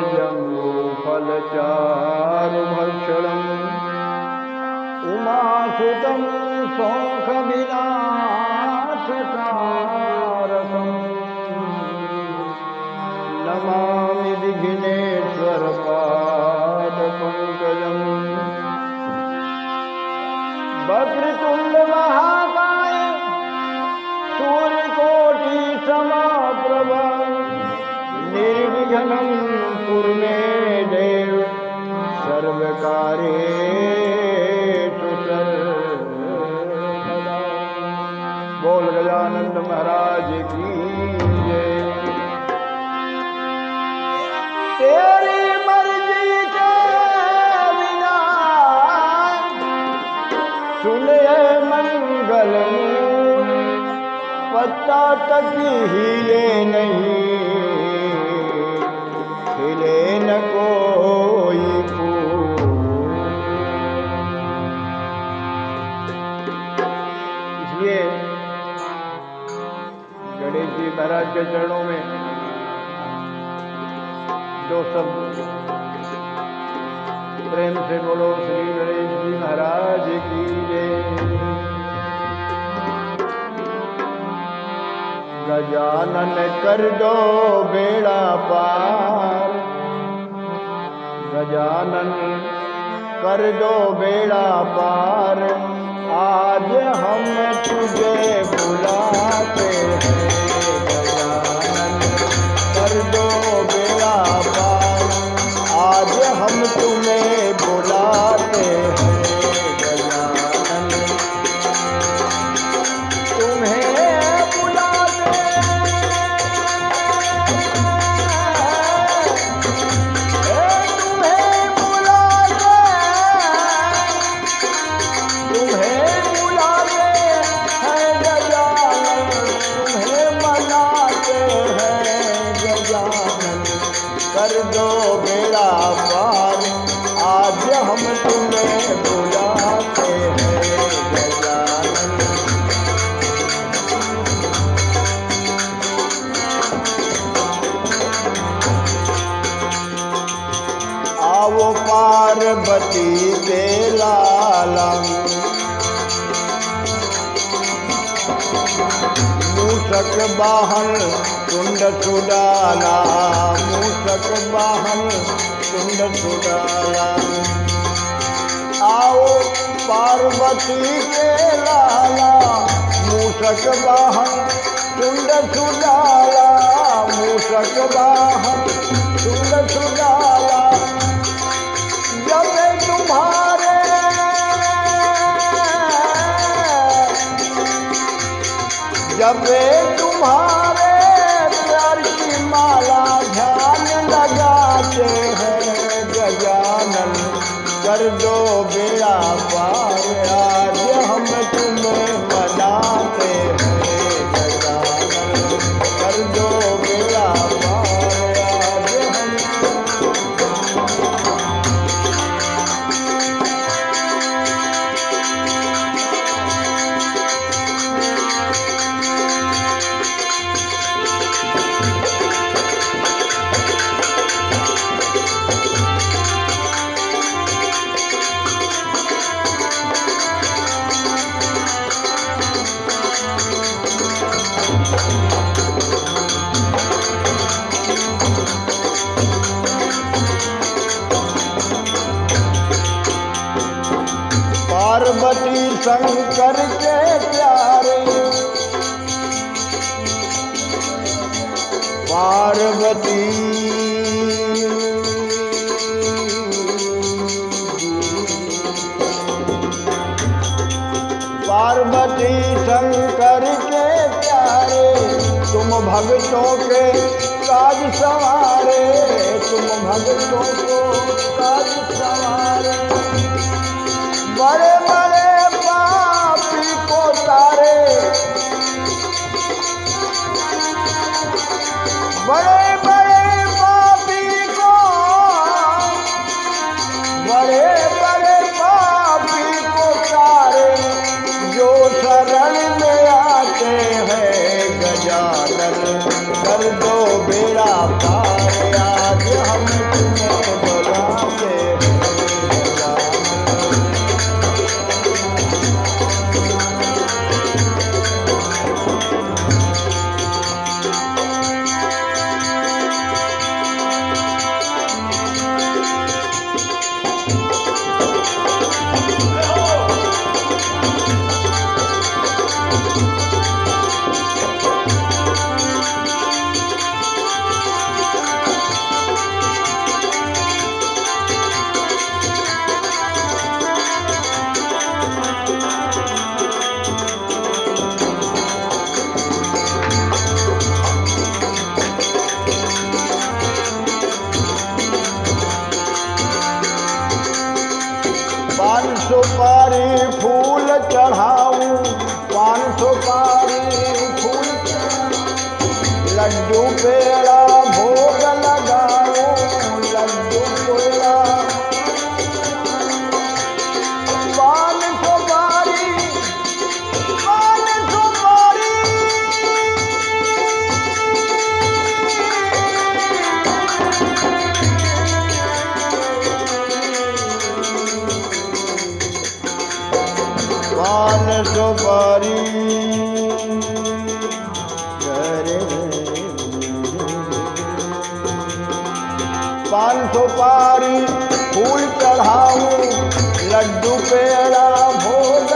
जम्बूफलचारुभक्षणम् उमासुतं शोकविनाशकारकम् नमामि विघ्नेश्वरपादपङ्कजम्। वक्रतुण्डमहाकाय सूर्यकोटिसमप्रभा निर्विघ्नं कुरु मे देव सर्वकार्येषु सर्वदा। बोल गजानन महाराज की जय। तेरी मर्जी के बिना सुने मंगल मूल पत्ता तक हिले नहीं, हिले न कोई फूल। इसलिए गणेश जी महाराज के चरणों में दो शब्द प्रेम से बोलो श्री गणेश जी महाराज की जय। गजानन कर दो बेड़ा पार, गजानन कर दो बेड़ा पार। आज हम तुझे बुलाते हैं, गजानन कर दो बेड़ा पार। आज हम तुम्हें बुलाते हैं, गजानन तुम्हें बुलाते हैं गजानन, तुम्हें मनाते हैं गजानन। कर दो बेड़ा पार, आज हम तुम्हें बुलाते हैं गजानन। आओ पार्वती के लाला, मूषक वाहन कुंड सुडाला, मूषक वाहन कुंड सुडाला। आओ पार्वती के लाला, मूषक वाहन कुंड सुडाला, मूषक वाहन कुंड सुडाला। जब तुम्हारे जब तुम्हारे प्यार की माला ध्यान लगाते हैं गजानन। कर दो बेड़ा पार, आज हम तुम्हें मनाते हैं गजानन। कर दो बेड़ा पार, आज हम पार्वती शंकर के प्यारे, पार्वती पार्वती शंकर के प्यारे। तुम भक्तों के काज संवारे, तुम भक्तों को काज संवारे। बड़े बड़े पापी को तारे, बड़े बड़े पापी को, बड़े बड़े पापी को तारे। जो शरण में आते हैं गजानन, कर दो बेड़ा पार। आज हम सुपारी फूल चढ़ाऊं, पान सुपारी फूल लड्डू पेड़ा भोग लगाऊं, लड्डू पेड़ा पान सुपारी पान सुपारी पान सुपारी फूल चढ़ाऊं, लड्डू पेड़ा भोग